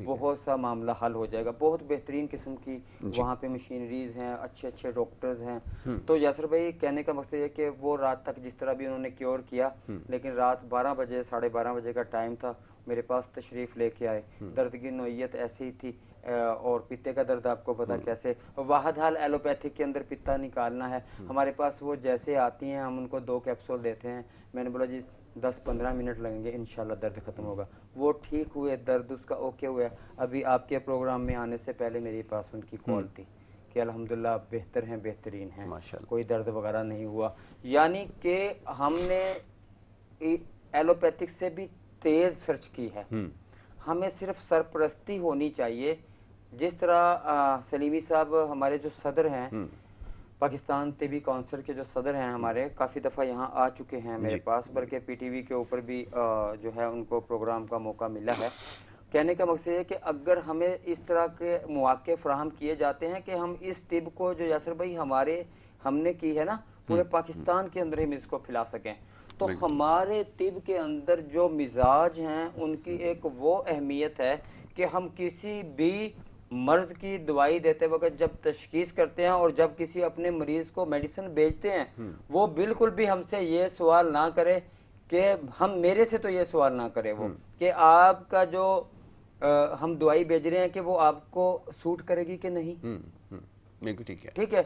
बहुत सा मामला हल हो जाएगा। बहुत बेहतरीन किस्म की वहाँ पे मशीनरीज हैं, अच्छे अच्छे डॉक्टर्स हैं। तो यासर भाई कहने का मकसद है कि वो रात तक जिस तरह भी उन्होंने क्योर किया, लेकिन रात 12 बजे 12:30 बजे का टाइम था, मेरे पास तशरीफ़ लेके आए। दर्द की नोयत ऐसी ही थी, और पित्ते का दर्द आपको पता कैसे, वाहद हाल एलोपैथिक के अंदर पित्ता निकालना है हमारे पास। वो जैसे आती हैं हम उनको 2 कैप्सूल देते हैं, मैंने बोला जी 10-15 मिनट लगेंगे, इंशाल्लाह दर्द ख़त्म होगा। वो ठीक हुए, दर्द उसका ओके हुआ। अभी आपके प्रोग्राम में आने से पहले मेरे पास उनकी कॉल थी कि अल्हम्दुलिल्लाह बेहतर हैं, बेहतरीन हैं, कोई दर्द वगैरह नहीं हुआ। यानी कि हमने एलोपैथिक से भी तेज़ सर्च की है। हमें सिर्फ सरपरस्ती होनी चाहिए। जिस तरह सलीमी साहब हमारे जो सदर हैं, पाकिस्तान तिबी काउंसिल के जो सदर हैं हमारे, काफ़ी दफ़ा यहाँ आ चुके हैं मेरे पास, बल्कि पीटीवी के ऊपर भी जो है उनको प्रोग्राम का मौका मिला है। कहने का मकसद है कि अगर हमें इस तरह के मौके फराहम किए जाते हैं कि हम इस तिब को जो यासर भाई हमने की है ना, पूरे पाकिस्तान के अंदर हम इसको फैला सकें, तो हमारे तिब के अंदर जो मिजाज हैं उनकी एक वो अहमियत है कि हम किसी भी मर्ज की दवाई देते वक्त जब तशखीस करते हैं और जब किसी अपने मरीज को मेडिसिन बेचते हैं, वो बिल्कुल भी हमसे ये सवाल ना करे कि मेरे से तो ये सवाल ना करे वो कि आपका जो हम दवाई बेच रहे हैं कि वो आपको सूट करेगी कि नहीं। ठीक है,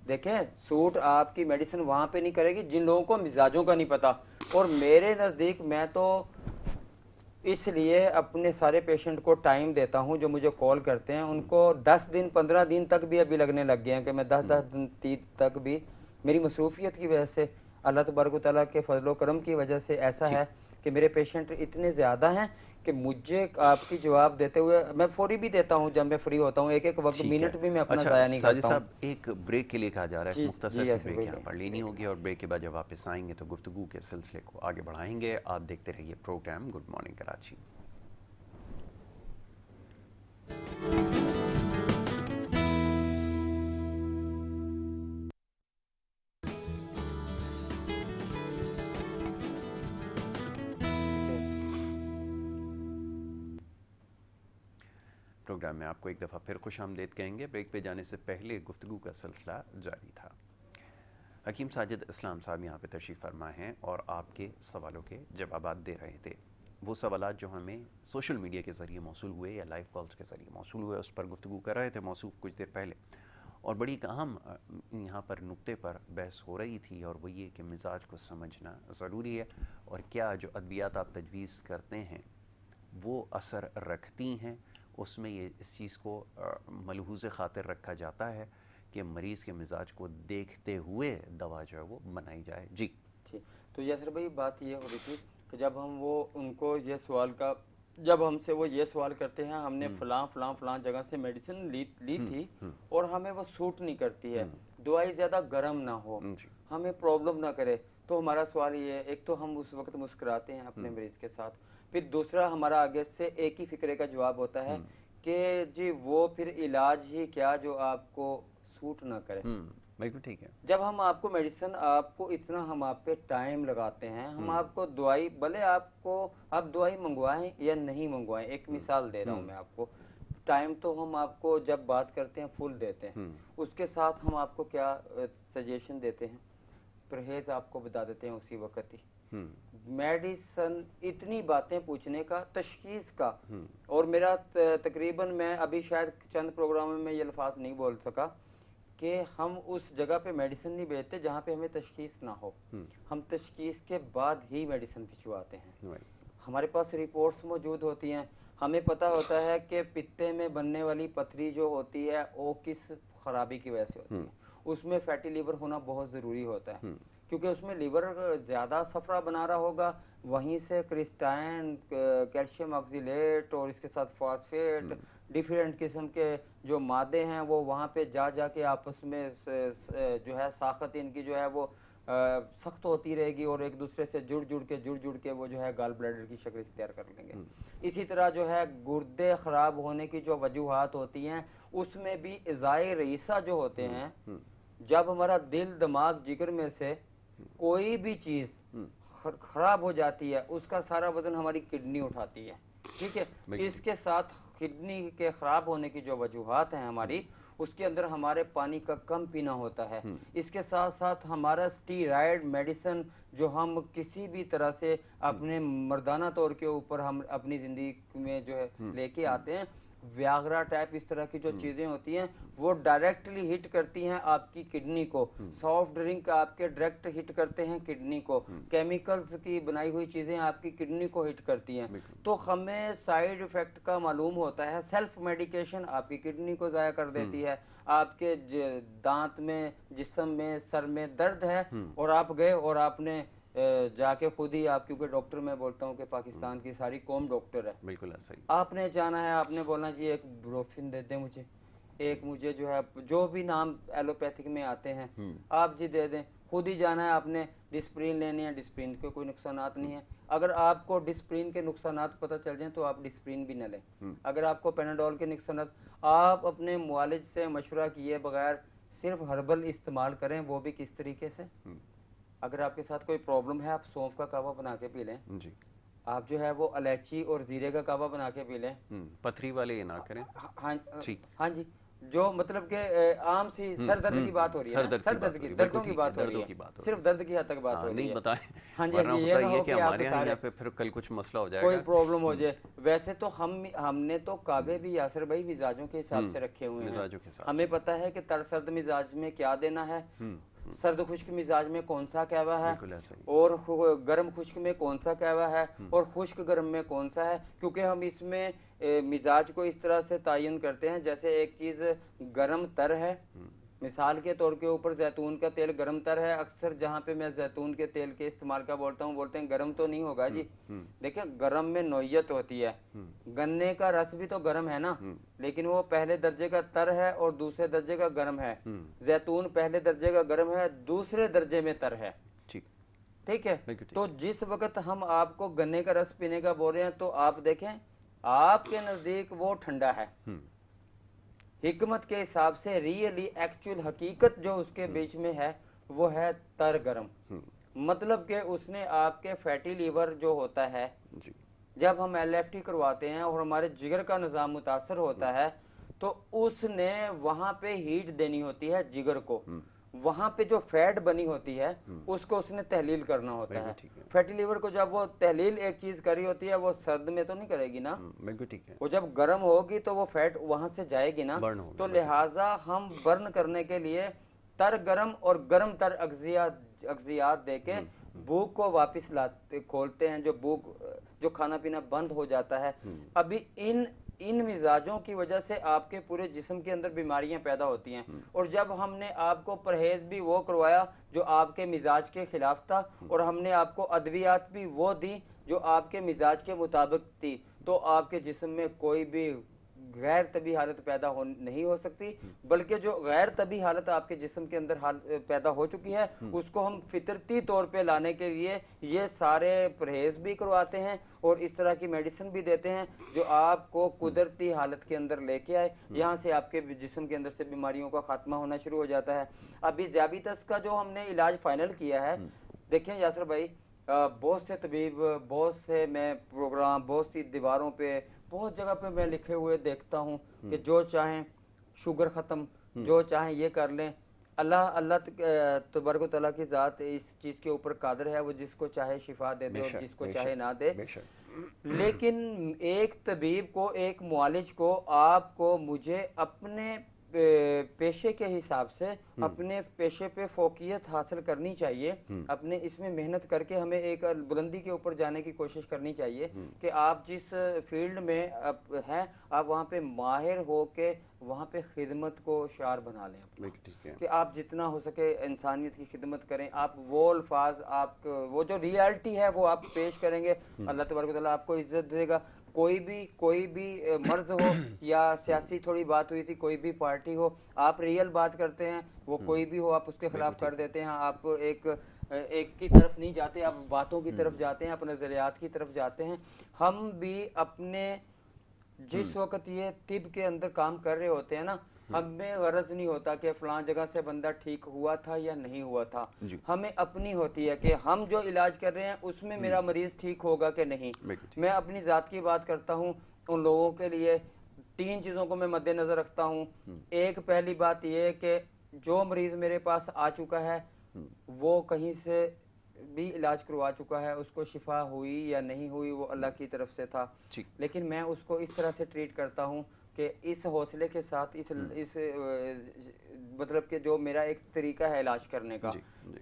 देखें, सूट आपकी मेडिसिन वहां पे नहीं करेगी जिन लोगों को मिजाजों का नहीं पता। और मेरे नज़दीक मैं तो इसलिए अपने सारे पेशेंट को टाइम देता हूं जो मुझे कॉल करते हैं, उनको 10 दिन 15 दिन तक भी अभी लगने लग गए हैं कि मैं 10 दिन तक भी, मेरी मसरूफियत की वजह से, अल्लाह तबारक व तआला के फजलो करम की वजह से ऐसा है कि मेरे पेशेंट इतने ज़्यादा हैं कि मुझे आपकी जवाब देते हुए मैं फौरी भी देता हूं जब मैं फ्री होता हूं, एक वक्त मिनट भी मैं अपना ज़ाया नहीं करता हूं। एक ब्रेक के लिए कहा जा रहा है, मुख्तसर सी ब्रेक यहाँ पर लेनी होगी, और ब्रेक के बाद जब वापस आएंगे तो गुफ्तगू के सिलसिले को आगे बढ़ाएंगे। आप देखते रहिए programme good morning Karachi. Programme में आपको एक दफ़ा फिर खुश आमदीद कहेंगे। ब्रेक पे जाने से पहले गुफ्तगू का सिलसिला जारी था। हकीम साजिद इस्लाम साहब यहाँ पे तशरीफ़ फरमा हैं और आपके सवालों के जवाब दे रहे थे। वो सवालात जो हमें सोशल मीडिया के ज़रिए मौसूल हुए या लाइव कॉल्स के ज़रिए मौसूल हुए, उस पर गुफ्तगू कर रहे थे मौसूफ कुछ देर पहले, और बड़ी एक अहम यहाँ पर नुक्ते पर बहस हो रही थी, और वो ये कि मिजाज को समझना ज़रूरी है, और क्या जो अद्वियात आप तजवीज़ करते हैं वो असर रखती हैं। उसमें ये इस चीज़ को मलहूज़ ख़ातिर रखा जाता है कि मरीज़ के मिजाज को देखते हुए दवा जो है वो बनाई जाए। जी तो यासर भाई बात ये हो रही थी कि जब हम वो उनको ये सवाल का, जब हमसे वो ये सवाल करते हैं हमने फलां जगह से मेडिसिन ली थी और हमें वो सूट नहीं करती है, दवाई ज़्यादा गर्म ना हो, हमें प्रॉब्लम ना करे, तो हमारा सवाल ये है, एक तो हम उस वक्त मुस्कुराते हैं अपने मरीज़ के साथ, फिर दूसरा हमारा आगे से एक ही फिक्रे का जवाब होता है कि जी वो फिर इलाज ही क्या जो आपको सूट ना करे। बिल्कुल ठीक है। जब हम आपको मेडिसिन, आपको इतना हम आप पे टाइम लगाते हैं, हम आपको दवाई, भले आप दवाई मंगवाएं या नहीं मंगवाएं, एक मिसाल दे रहा हूं मैं आपको, टाइम तो हम आपको जब बात करते हैं फुल देते हैं, उसके साथ हम आपको क्या सजेशन देते हैं, परहेज आपको बता देते हैं उसी वक्त ही मेडिसन इतनी बातें पूछने का, तशखीस का, और मेरा तकरीबन मैं अभी शायद चंद प्रोग्रामों में ये अल्फाज नहीं बोल सका कि हम उस जगह पे मेडिसिन नहीं भेजते जहाँ पे हमें तशखीस ना हो। हम तशखीस के बाद ही मेडिसिन भिजवाते हैं। हमारे पास रिपोर्ट्स मौजूद होती हैं, हमें पता होता है कि पित्ते में बनने वाली पथरी जो होती है वो किस खराबी की वजह से होती है। उसमें फैटी लीवर होना बहुत ज़रूरी होता है, क्योंकि उसमें लीवर ज़्यादा सफरा बना रहा होगा, वहीं से क्रिस्टाइन, कैल्शियम ऑक्सीलेट और इसके साथ फॉस्फेट, डिफरेंट किस्म के जो मादे हैं वो वहाँ पे जा के आपस में जो है साखत इनकी जो है वो सख्त होती रहेगी और एक दूसरे से जुड़ के वो जो है गाल ब्लैडर की शक्ल तैयार कर लेंगे। इसी तरह जो है गुर्दे खराब होने की जो वजूहात होती हैं उसमें भी इज़ाए रईसा जो होते हैं, जब हमारा दिल दिमाग जिगर में से कोई भी चीज़ खराब हो जाती है उसका सारा वजन हमारी किडनी उठाती है। ठीक है, इसके साथ किडनी के खराब होने की जो वजूहात हैं हमारी, उसके अंदर हमारे पानी का कम पीना होता है। इसके साथ साथ हमारा स्टीरॉयड मेडिसिन जो हम किसी भी तरह से अपने मर्दाना तौर के ऊपर हम अपनी ज़िंदगी में जो है लेके आते हैं, व्यागरा टाइप इस तरह की जो चीज़ें होती हैं वो डायरेक्टली हिट करती हैं आपकी किडनी को। सॉफ्ट ड्रिंक आपके डायरेक्ट हिट करते हैं किडनी को, केमिकल्स की बनाई हुई चीज़ें आपकी किडनी को हिट करती हैं। तो हमें साइड इफेक्ट का मालूम होता है। सेल्फ मेडिकेशन आपकी किडनी को ज़ाया कर देती है। आपके दांत में, जिस्म में, सर में दर्द है और आप गए और आपने जाके खुद ही, आप क्योंकि डॉक्टर मैं बोलता हूँ कि पाकिस्तान की सारी कौम डॉक्टर है, बिल्कुल सही। आपने जाना है, आपने बोलना जी एक ब्रोफिन दे दें मुझे, एक मुझे जो है जो भी नाम एलोपैथिक में आते हैं आप जी दे दें। खुद ही जाना है, आपने डिस्प्रिन लेनी है, डिस्प्रिन के कोई नुकसानात नहीं है। अगर आपको डिस्प्रिन के नुकसानात पता चल जाएं तो आप डिस्प्रिन भी न लें। अगर आपको पेनाडोल के नुकसानात, आप अपने मुआलिज से मशवरा किए बगैर सिर्फ हर्बल इस्तेमाल करें, वो भी किस तरीके से। अगर आपके साथ कोई प्रॉब्लम है आप सौंफ का कावा बना के पी लें जी। आप जो है वो इलायची और जीरे का कावा बना के पी लें। पथरी वाले ये ना करें। हाँ जी, जो मतलब के आम सी सर दर्द की बात हो रही है, सर दर्द की, दर्दों की बात हो रही है, सिर्फ दर्द की हद तक बात हो रही है। नहीं बताएं। हाँ जी, ये ना हो कि हमारे यहाँ पे फिर कल कुछ मसला हो जाएगा, कोई प्रॉब्लम हो जाए। वैसे तो हमने तो कावे भी यासर भाई मिजाजों के हिसाब से रखे हुए हैं। हमें पता है कि तर सर्द मिजाज में क्या देना है, सर्द खुश्क मिजाज में कौन सा कहवा है, और गर्म खुश्क में कौन सा कहवा है, और खुश्क गर्म में कौन सा है। क्योंकि हम इसमें मिजाज को इस तरह से तायन करते हैं, जैसे एक चीज़ गर्म तर है, मिसाल के तौर के ऊपर जैतून का तेल गर्म तर है। अक्सर जहाँ पे मैं जैतून के तेल के इस्तेमाल का बोलता हूँ, बोलते हैं गर्म तो नहीं होगा जी। देखिए गर्म में नोयत होती है, गन्ने का रस भी तो गर्म है ना, लेकिन वो पहले दर्जे का तर है और दूसरे दर्जे का गर्म है। जैतून पहले दर्जे का गर्म है, दूसरे दर्जे में तर है। ठीक है, तो जिस वक्त हम आपको गन्ने का रस पीने का बोल रहे हैं तो आप देखें आपके नजदीक वो ठंडा है, हिकमत के हिसाब से रियली एक्चुअल हकीकत जो उसके बीच में है वो है तर गरम। मतलब कि उसने आपके फैटी लीवर जो होता है जी। जब हम LFT करवाते हैं और हमारे जिगर का निज़ाम मुतासर होता है तो उसने वहां पे हीट देनी होती है जिगर को, वहां पे जो फैट बनी होती है उसको उसने तहलील करना होता है। फैटी लीवर को जब वो तहलील एक चीज करी होती है वो सर्द में तो नहीं करेगी ना, ठीक है, वो जब गर्म होगी तो वो फैट वहां से जाएगी ना। तो लिहाजा हम बर्न करने के लिए तर गर्म और गर्म तर अगजियात देके भूख को वापस लाते खोलते हैं, जो भूख जो खाना पीना बंद हो जाता है। अभी इन मिजाजों की वजह से आपके पूरे जिस्म के अंदर बीमारियां पैदा होती हैं। और जब हमने आपको परहेज भी वो करवाया जो आपके मिजाज के खिलाफ था, और हमने आपको अद्वियात भी वो दी जो आपके मिजाज के मुताबिक थी, तो आपके जिस्म में कोई भी गैर तभी हालत पैदा नहीं हो सकती, बल्कि जो गैर तभी हालत आपके जिस्म के अंदर पैदा हो चुकी है उसको हम फितरती तौर पे लाने के लिए ये सारे परहेज भी करवाते हैं और इस तरह की मेडिसिन भी देते हैं जो आपको कुदरती हालत के अंदर लेके आए। यहाँ से आपके जिस्म के अंदर से बीमारियों का खात्मा होना शुरू हो जाता है। अभी ज़ियाबितस का जो हमने इलाज फाइनल किया है, देखें यासर भाई, बहुत से तबीब, बहुत से मैं प्रोग्राम, बहुत सी दीवारों पे, बहुत जगह पे मैं लिखे हुए देखता हूँ कि जो चाहें शुगर ख़त्म, जो चाहें ये कर लें। اللہ تبارک و تعالیٰ کی ذات اس چیز کے اوپر قادر ہے، وہ جس کو چاہے شفا دے دے اور جس کو چاہے نہ دے. لیکن ایک طبیب کو، ایک معالج کو، آپ کو، مجھے اپنے پیشے کے حساب سے اپنے پیشے پہ فوقیت حاصل کرنی چاہیے، اپنے اس میں محنت کر کے ہمیں ایک بلندی کے اوپر جانے کی کوشش کرنی چاہیے کہ آپ جس فیلڈ میں ہیں آپ وہاں پہ ماہر ہو کے وہاں پہ خدمت کو شعار بنا لیں، کہ آپ جتنا ہو سکے انسانیت کی خدمت کریں. آپ وہ الفاظ، آپ وہ جو ریالٹی ہے وہ آپ پیش کریں گے، اللہ تبارک و تعالیٰ آپ کو عزت دے گا. کوئی بھی مرض ہو یا سیاسی تھوڑی بات ہوئی تھی، کوئی بھی پارٹی ہو، آپ ریئل بات کرتے ہیں، وہ کوئی بھی ہو آپ اس کے خلاف کر دیتے ہیں. آپ ایک کی طرف نہیں جاتے، آپ باتوں کی طرف جاتے ہیں، اپنے نظریات کی طرف جاتے ہیں. ہم بھی اپنے جس وقت یہ طب کے اندر کام کر رہے ہوتے ہیں نا، ہمیں غرض نہیں ہوتا کہ فلاں جگہ سے بندہ ٹھیک ہوا تھا یا نہیں ہوا تھا. ہمیں اپنی ہوتی ہے کہ ہم جو علاج کر رہے ہیں اس میں میرا مریض ٹھیک ہوگا کہ نہیں. میں اپنی ذات کی بات کرتا ہوں، ان لوگوں کے لیے 3 چیزوں کو میں مد نظر رکھتا ہوں. ایک پہلی بات یہ ہے کہ جو مریض میرے پاس آ چکا ہے وہ کہیں سے بھی علاج کروا چکا ہے، اس کو شفا ہوئی یا نہیں ہوئی وہ اللہ کی طرف سے تھا. لیکن میں اس کو اس طرح سے ٹریٹ کرتا ہوں کہ اس حوصلے کے ساتھ، اس مطلب کہ جو میرا ایک طریقہ ہے علاج کرنے کا،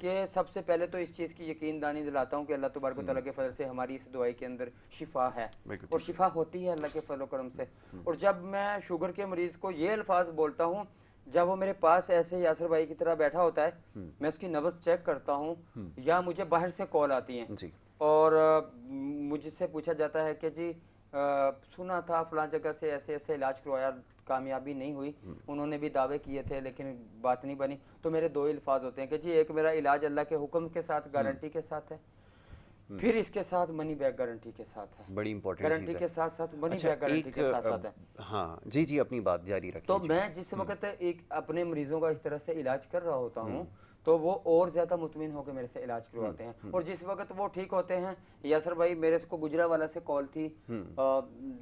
کہ سب سے پہلے تو اس چیز کی یقین دانی دلاتا ہوں کہ اللہ تبارک و تعالیٰ کے فضل سے ہماری اس دوائی کے اندر شفا ہے، اور شفا ہوتی ہے اللہ کے فضل و کرم سے. اور جب میں شوگر کے مریض کو یہ الفاظ بولتا ہوں، جب وہ میرے پاس ایسے یاسر بھائی کی طرح بیٹھا ہوتا ہے، میں اس کی نبض چیک کرتا ہوں، یا مجھے باہر سے کال آتی ہیں اور مجھ سے پوچھا جاتا ہے کہ جی سنا تھا فلاں جگہ سے ایسے ایسے علاج کروایا، کامیابی نہیں ہوئی، انہوں نے بھی دعوے کیے تھے لیکن بات نہیں بنی. تو میرے 2 الفاظ ہوتے ہیں کہ جی ایک میرا علاج اللہ کے حکم کے ساتھ گارنٹی کے ساتھ ہے، پھر اس کے ساتھ منی بیک گارنٹی کے ساتھ ہے، بڑی امپورٹنٹ گارنٹی کے ساتھ ساتھ منی بیک گارنٹی کے ساتھ ساتھ ہے. ہاں جی اپنی بات جاری رکھیں. تو میں جس وقت ایک اپنے مریضوں کا اس طرح سے علاج کر رہا ہوتا ہوں تو وہ اور زیادہ مطمئن ہو کے میرے سے علاج کرواتے ہیں. اور جس وقت وہ ٹھیک ہوتے ہیں، یاسر بھائی میرے کو گجرا والا سے کال تھی،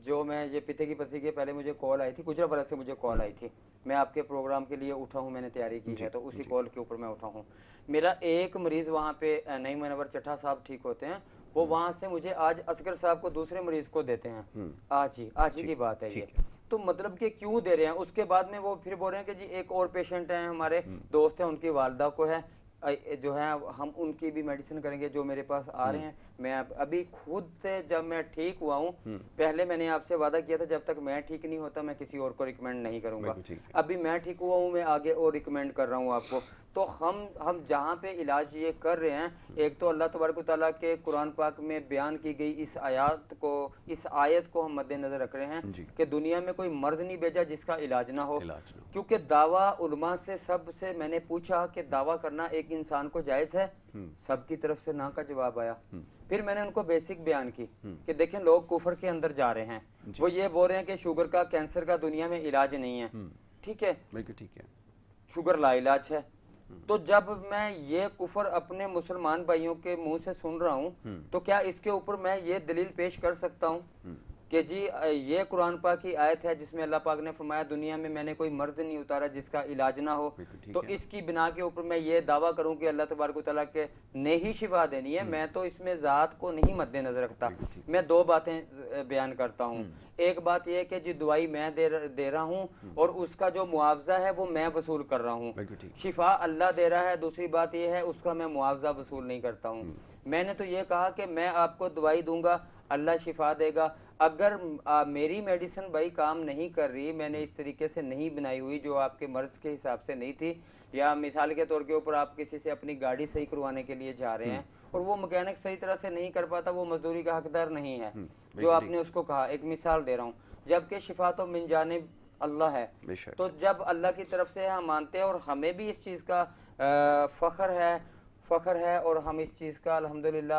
جو میں یہ پتے کی پتھری کے پہلے مجھے کال آئی تھی، گجرا والا سے مجھے کال آئی تھی، میں آپ کے پروگرام کے لیے اٹھا ہوں، میں نے تیاری کی ہے تو اسی کال کے اوپر میں اٹھا ہوں. میرا ایک مریض وہاں پہ نئی منور چٹھا صاحب ٹھیک ہوتے ہیں، وہ وہاں سے مجھے آج اصغر صاحب کو دوسرے مریض کو دیتے ہیں، آج ہی کی بات ہے یہ. تو مطلب کہ کیوں دے رہے ہیں؟ اس کے بعد میں وہ پھر بول رہے ہیں کہ جی ایک اور پیشنٹ ہیں ہمارے دوست ہیں، ان کی والدہ کو ہے جو ہے، ہم ان کی بھی میڈیسن کریں گے جو میرے پاس آ رہے ہیں. میں ابھی خود سے جب میں ٹھیک ہوا ہوں، پہلے میں نے آپ سے وعدہ کیا تھا جب تک میں ٹھیک نہیں ہوتا میں کسی اور کو ریکمینڈ نہیں کروں گا. ابھی میں ٹھیک ہوا ہوں، میں آگے اور ریکمینڈ کر رہا ہوں آپ کو. تو ہم جہاں پہ علاج یہ کر رہے ہیں، ایک تو اللہ تبارک و تعالیٰ کے قرآن پاک میں بیان کی گئی اس آیت کو ہم مد نظر رکھ رہے ہیں کہ دنیا میں کوئی مرض نہیں بھیجا جس کا علاج نہ ہو. کیونکہ دعویٰ علماء سے سب سے میں نے پوچھا کہ دعویٰ کرنا ایک انسان کو جائز ہے، سب کی طرف سے نہ کا جواب آیا. پھر میں نے ان کو بیسک بیان کی کہ دیکھیں لوگ کفر کے اندر جا رہے ہیں، وہ یہ بول رہے ہیں کہ شوگر کا، کینسر کا دنیا میں علاج نہیں ہے. ٹھیک ہے، شوگر لا علاج ہے. تو جب میں یہ کفر اپنے مسلمان بھائیوں کے منہ سے سن رہا ہوں تو کیا اس کے اوپر میں یہ دلیل پیش کر سکتا ہوں کہ جی یہ قرآن پاک کی آیت ہے جس میں اللہ پاک نے فرمایا دنیا میں نے کوئی مرض نہیں اتارا جس کا علاج نہ ہو، تو اس کی بنا کے اوپر میں یہ دعویٰ کروں کہ اللہ تبارک و تعالیٰ کے نے ہی شفا دینی ہے. میں تو اس میں ذات کو نہیں مد نظر رکھتا. میں 2 باتیں بیان کرتا ہوں. ایک بات یہ ہے کہ جی دوائی میں دے رہا ہوں اور اس کا جو معاوضہ ہے وہ میں وصول کر رہا ہوں. شفا اللہ دے رہا ہے. دوسری بات یہ ہے اس کا میں معاوضہ وصول نہیں کرتا ہوں. میں نے تو یہ کہا کہ میں آپ کو دوائی دوں گا، اللہ شفا دے گا. اگر میری میڈیسن بھائی کام نہیں کر رہی، میں نے اس طریقے سے نہیں بنائی ہوئی جو آپ کے مرض کے حساب سے نہیں تھی، یا مثال کے طور کے اوپر آپ کسی سے اپنی گاڑی صحیح کروانے کے لیے جا رہے ہیں اور وہ مکینک صحیح طرح سے نہیں کر پاتا، وہ مزدوری کا حقدار نہیں ہے جو آپ نے اس کو کہا. ایک مثال دے رہا ہوں، جبکہ شفا تو من جانب اللہ ہے. تو جب اللہ کی طرف سے ہم مانتے ہیں اور ہمیں بھی اس چیز کا فخر ہے اور ہم اس چیز کا الحمدللہ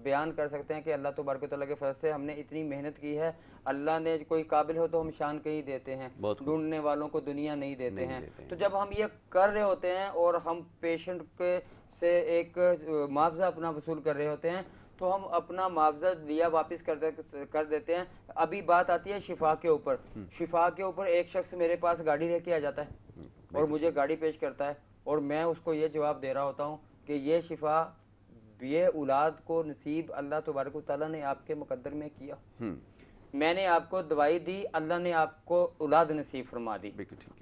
بیان کر سکتے ہیں کہ اللہ تبارک و تعالیٰ کے فضل سے ہم نے اتنی محنت کی ہے. اللہ نے کوئی قابل ہو تو ہم شان کہیں دیتے ہیں، ڈھونڈنے والوں کو دنیا نہیں دیتے ہیں. تو جب ہم یہ کر رہے ہوتے ہیں اور ہم پیشنٹ سے ایک معاوضہ اپنا وصول کر رہے ہوتے ہیں تو ہم اپنا معاوضہ لیا واپس کر دیتے ہیں. ابھی بات آتی ہے شفا کے اوپر. شفا کے اوپر ایک شخص میرے پاس گاڑی لے کے آ جاتا ہے اور مجھے گاڑی پیش کرتا ہے اور میں اس کو یہ جواب دے رہا ہوتا ہوں کہ یہ شفا یہ اولاد کو نصیب اللہ تبارک و تعالیٰ نے آپ کے مقدر میں کیا. میں نے آپ کو دوائی دی, اللہ نے آپ کو اولاد نصیب فرما دی.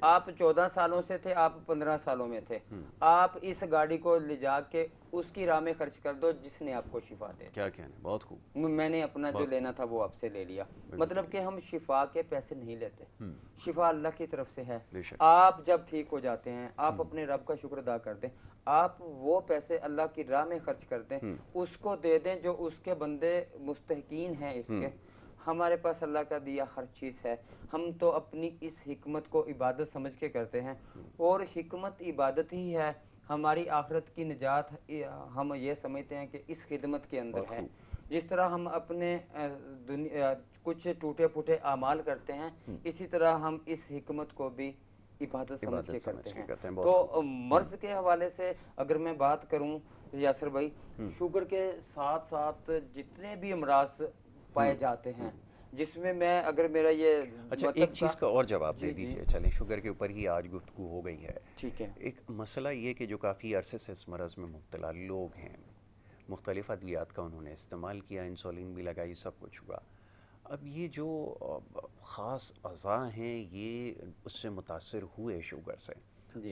آپ 14 سالوں سے تھے, آپ 15 سالوں میں تھے, آپ اس گاڑی کو لے جا کے اس کی راہ میں خرچ کر دو جس نے آپ کو شفا دے. کیا کہنا ہے, بہت خوب. میں نے اپنا جو لینا تھا وہ آپ سے لے لیا. مطلب کہ ہم شفا کے پیسے نہیں لیتے, شفا اللہ کی طرف سے ہے. آپ جب ٹھیک ہو جاتے ہیں آپ اپنے رب کا شکر ادا کر دیں, آپ وہ پیسے اللہ کی راہ میں خرچ کر دیں, اس کو دے دیں جو اس کے بندے مستحقین ہیں اس کے. ہمارے پاس اللہ کا دیا ہر چیز ہے, ہم تو اپنی اس حکمت کو عبادت سمجھ کے کرتے ہیں, اور حکمت عبادت ہی ہے. ہماری آخرت کی نجات ہم یہ سمجھتے ہیں کہ اس خدمت کے اندر ہے. جس طرح ہم اپنے کچھ ٹوٹے پھوٹے اعمال کرتے ہیں, اسی طرح ہم اس حکمت کو بھی عبادت سمجھ کے کرتے ہیں. تو مرض کے حوالے سے اگر میں بات کروں یاسر بھائی, شوگر کے ساتھ ساتھ جتنے بھی امراض پائے جاتے ہیں, جس میں اگر میرا یہ اچھا ایک چیز کا اور جواب دے دیجئے. چلیں شوگر کے اوپر ہی آج گفتگو ہو گئی ہے. ٹھیک ہے. ایک مسئلہ یہ کہ جو کافی عرصے سے اس مرض میں مبتلا لوگ ہیں, مختلف ادویات کا انہوں نے استعمال کیا, انسولین بھی لگائی, سب کچھ ہوا. اب یہ جو خاص اعضاء ہیں یہ اس سے متاثر ہوئے شوگر سے,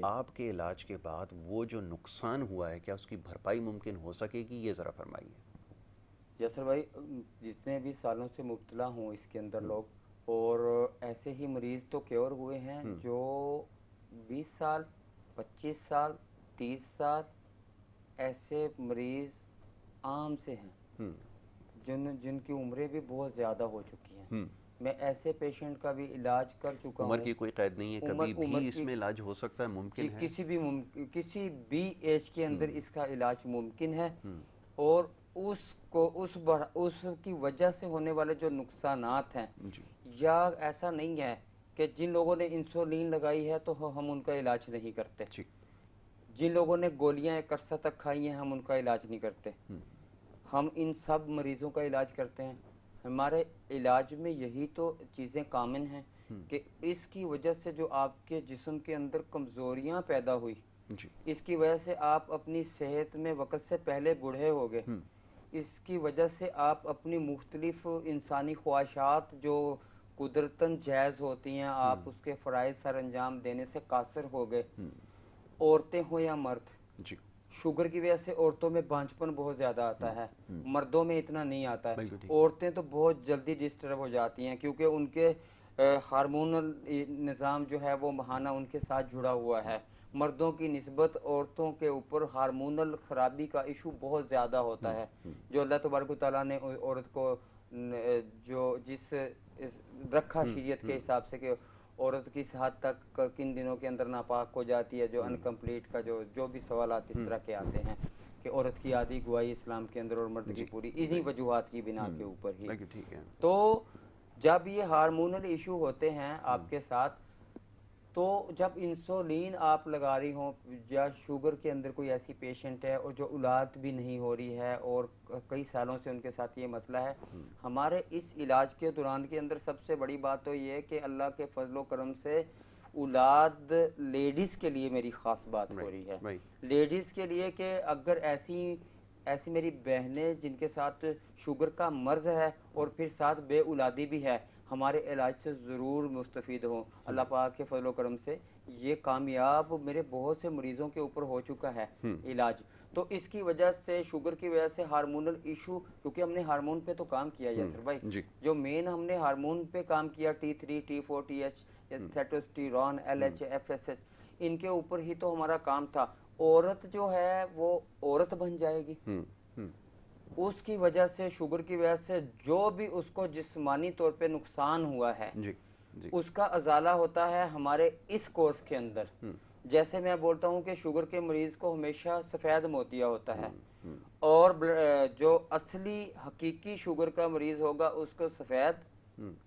آپ کے علاج کے بعد وہ جو نقصان ہوا ہے کیا اس کی بھرپائی ممکن ہو سکے گی, یہ ذرا فرمائیے. یاسر بھائی, جتنے بھی سالوں سے مبتلا ہوں اس کے اندر لوگ, اور ایسے ہی مریض تو کیور ہوئے ہیں جو 20 سال 25 سال 30 سال ایسے مریض عام سے ہیں جن کی عمریں بھی بہت زیادہ ہو چکی ہیں. میں ایسے پیشنٹ کا بھی علاج کر چکا ہوں. عمر کی کوئی قید نہیں ہے, کبھی بھی اس میں علاج ہو سکتا ہے, ممکن ہے, کسی بھی ایج کے اندر اس کا علاج ممکن ہے. اور اس کی وجہ سے ہونے والے جو نقصانات ہیں, یا ایسا نہیں ہے کہ جن لوگوں نے انسولین لگائی ہے تو ہم ان کا علاج نہیں کرتے, جن لوگوں نے گولیاں ایک عرصہ تک کھائی ہیں ہم ان کا علاج نہیں کرتے. ہم ان سب مریضوں کا علاج کرتے ہیں. ہمارے علاج میں یہی تو چیزیں کامن ہیں کہ اس کی وجہ سے جو آپ کے جسم کے اندر کمزوریاں پیدا ہوئی, اس کی وجہ سے آپ اپنی صحت میں وقت سے پہلے بوڑھے ہو گئے, اس کی وجہ سے آپ اپنی مختلف انسانی خواہشات جو قدرتاً جائز ہوتی ہیں آپ اس کے فرائض سر انجام دینے سے قاصر ہو گئے. عورتیں ہوں یا مرد, شوگر کی وجہ سے عورتوں میں بانجھپن بہت زیادہ آتا ہے, مردوں میں اتنا نہیں آتا ہے. عورتیں تو بہت جلدی ڈسٹرب ہو جاتی ہیں کیونکہ ان کے ہارمونل نظام جو ہے وہ ماہانہ ان کے ساتھ جڑا ہوا ہے. مردوں کی نسبت عورتوں کے اوپر ہارمونل خرابی کا ایشو بہت زیادہ ہوتا ہے, جو اللہ تبارک و تعالیٰ نے عورت کو جو جس رکھا شریعت کے حساب سے کہ عورت کس حد تک کن دنوں کے اندر ناپاک ہو جاتی ہے, جو انکمپلیٹ کا جو بھی سوالات اس طرح کے آتے ہیں کہ عورت کی آدھی گواہی اسلام کے اندر اور مرد کی پوری, انہی وجوہات کی بنا کے اوپر ہی. تو جب یہ ہارمونل ایشو ہوتے ہیں آپ کے ساتھ, تو جب انسولین آپ لگا رہی ہوں, یا شوگر کے اندر کوئی ایسی پیشنٹ ہے اور جو اولاد بھی نہیں ہو رہی ہے اور کئی سالوں سے ان کے ساتھ یہ مسئلہ ہے, ہمارے اس علاج کے دوران کے اندر سب سے بڑی بات تو یہ ہے کہ اللہ کے فضل و کرم سے اولاد لیڈیز کے لیے میری خاص بات ہو رہی ہے, لیڈیز کے لیے کہ اگر ایسی میری بہنیں جن کے ساتھ شوگر کا مرض ہے اور پھر ساتھ بے اولادی بھی ہے, ہمارے علاج سے ضرور مستفید ہوں. اللہ پاک کے فضل و کرم سے یہ کامیاب میرے بہت سے مریضوں کے اوپر ہو چکا ہے علاج. تو اس کی وجہ سے شوگر کی وجہ سے ہارمونل ایشو, کیونکہ ہم نے ہارمون پہ تو کام کیا یاسر بھائی, جو مین ہم نے ہارمون پہ کام کیا T3 T4 TH سیٹوسٹیرون LH FSH, ان کے اوپر ہی تو ہمارا کام تھا. عورت جو ہے وہ عورت بن جائے گی, اس کی وجہ سے شوگر کی وجہ سے جو بھی اس کو جسمانی طور پہ نقصان ہوا ہے اس کا ازالہ ہوتا ہے ہمارے اس کورس کے اندر. جیسے میں بولتا ہوں کہ شوگر کے مریض کو ہمیشہ سفید موتیا ہوتا ہے, اور جو اصلی حقیقی شوگر کا مریض ہوگا اس کو سفید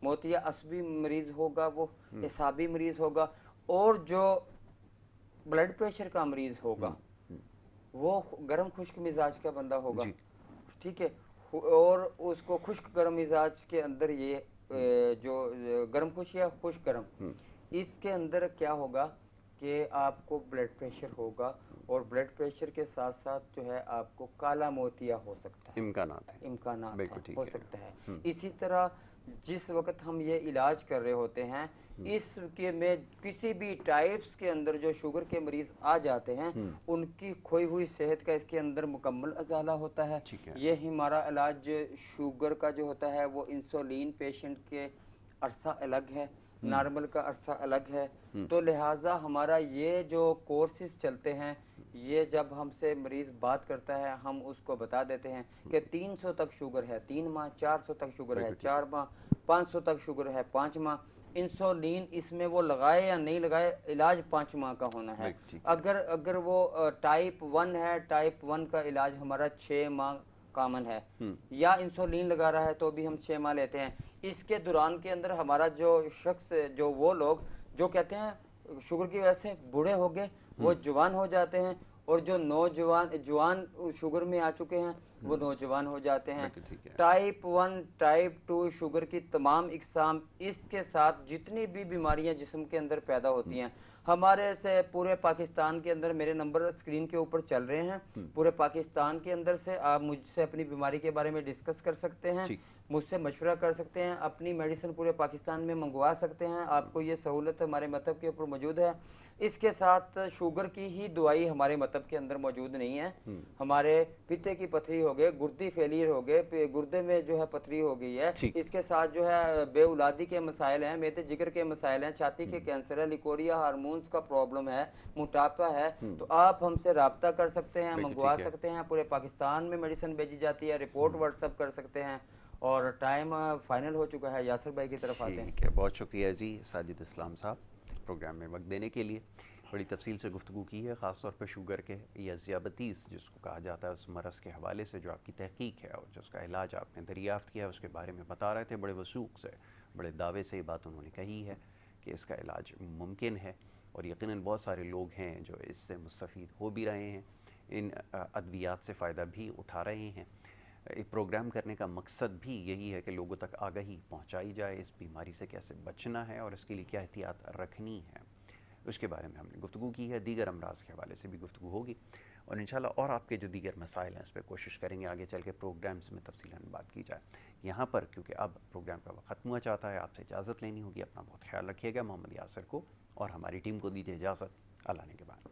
موتیا, عصبی مریض ہوگا وہ اعصابی مریض ہوگا, اور جو بلڈ پریشر کا مریض ہوگا وہ گرم خشک مزاج کا بندہ ہوگا. ٹھیک ہے, اور اس کو خشک گرم مزاج کے اندر یہ جو گرم خشک یا خشک گرم, اس کے اندر کیا ہوگا کہ آپ کو بلڈ پریشر ہوگا اور بلڈ پریشر کے ساتھ ساتھ جو ہے آپ کو کالا موتیا ہو سکتا ہے، امکانات ہیں، امکانات بالکل ہیں، ٹھیک ہو ہے۔ سکتا ہے۔ اسی طرح جس وقت ہم یہ علاج کر رہے ہوتے ہیں، اس کے میں کسی بھی ٹائپس کے اندر جو شوگر کے مریض آ جاتے ہیں ان کی کھوئی ہوئی صحت کا اس کے اندر مکمل ازالہ ہوتا ہے۔ ٹھیک ہے۔ یہ ہمارا علاج شوگر کا جو ہوتا ہے وہ انسولین پیشنٹ کے عرصہ الگ ہے، نارمل کا عرصہ الگ ہے، تو لہٰذا ہمارا یہ جو کورسز چلتے ہیں، یہ جب ہم سے مریض بات کرتا ہے ہم اس کو بتا دیتے ہیں کہ 300 تک شوگر ہے 3 ماہ، 400 تک شوگر ہے 4 ماہ، 500 تک شوگر ہے 5 ماہ، انسولین اس میں وہ لگائے یا نہیں لگائے، علاج 5 ماہ کا ہونا ہے۔ اگر وہ ٹائپ 1 ہے، ٹائپ 1 کا علاج ہمارا 6 ماہ کامن ہے، یا انسولین لگا رہا ہے تو بھی ہم 6 ماہ لیتے ہیں۔ اس کے دوران کے اندر ہمارا جو شخص، جو وہ لوگ جو کہتے ہیں شوگر کی وجہ سے بوڑھے ہو گئے، وہ جوان ہو جاتے ہیں، اور جو جوان شوگر میں آ چکے ہیں وہ نوجوان ہو جاتے ہیں۔ ٹائپ 1 ٹائپ 2 شوگر کی تمام اقسام، اس کے ساتھ جتنی بھی بیماریاں جسم کے اندر پیدا ہوتی ہیں، ہمارے سے پورے پاکستان کے اندر، میرے نمبر اسکرین کے اوپر چل رہے ہیں، پورے پاکستان کے اندر سے آپ مجھ سے اپنی بیماری کے بارے میں ڈسکس کر سکتے ہیں، مجھ سے مشورہ کر سکتے ہیں، اپنی میڈیسن پورے پاکستان میں منگوا سکتے ہیں، آپ کو یہ سہولت ہمارے مطب کے اوپر موجود ہے۔ اس کے ساتھ شوگر کی ہی دوائی ہمارے مطب کے اندر موجود نہیں ہے، ہمارے پیتے کی پتھری ہو گئے، گردی فیلیر ہو گئے، گردے میں جو ہے پتھری ہو گئی ہے، اس کے ساتھ جو ہے بے اولادی کے مسائل ہیں، میدے جگر کے مسائل ہیں، چھاتی کے کینسر ہے، لیکوریا ہارمونز کا پرابلم ہے، موٹاپا ہے، تو آپ ہم سے رابطہ کر سکتے ہیں، منگوا سکتے ہیں، پورے پاکستان میں میڈیسن بھیجی جاتی ہے، رپورٹ واٹس ایپ کر سکتے ہیں۔ اور ٹائم فائنل ہو چکا ہے، یاسر بھائی کی طرف آتے ہیں۔ ٹھیک ہے، بہت شکریہ جی ساجد اسلام صاحب پروگرام میں وقت دینے کے لیے۔ بڑی تفصیل سے گفتگو کی ہے، خاص طور پر شوگر کے یا ذیابطیس جس کو کہا جاتا ہے اس مرض کے حوالے سے جو آپ کی تحقیق ہے اور جو اس کا علاج آپ نے دریافت کیا ہے اس کے بارے میں بتا رہے تھے، بڑے وثوق سے، بڑے دعوے سے یہ بات انہوں نے کہی ہے کہ اس کا علاج ممکن ہے، اور یقیناً بہت سارے لوگ ہیں جو اس سے مستفید ہو بھی رہے ہیں، ان ادویات سے فائدہ بھی اٹھا رہے ہیں۔ ایک پروگرام کرنے کا مقصد بھی یہی ہے کہ لوگوں تک آگاہی پہنچائی جائے، اس بیماری سے کیسے بچنا ہے اور اس کے لیے کیا احتیاط رکھنی ہے، اس کے بارے میں ہم نے گفتگو کی ہے۔ دیگر امراض کے حوالے سے بھی گفتگو ہوگی، اور انشاءاللہ اور آپ کے جو دیگر مسائل ہیں اس پہ کوشش کریں گے آگے چل کے پروگرامز میں تفصیلاً بات کی جائے۔ یہاں پر کیونکہ اب پروگرام کا وقت ختم ہوا چاہتا ہے، آپ سے اجازت لینی ہوگی، اپنا بہت خیال رکھیے گا۔ محمد یاسر کو اور ہماری ٹیم کو دیجیے اجازت، اللہ نے کے بعد۔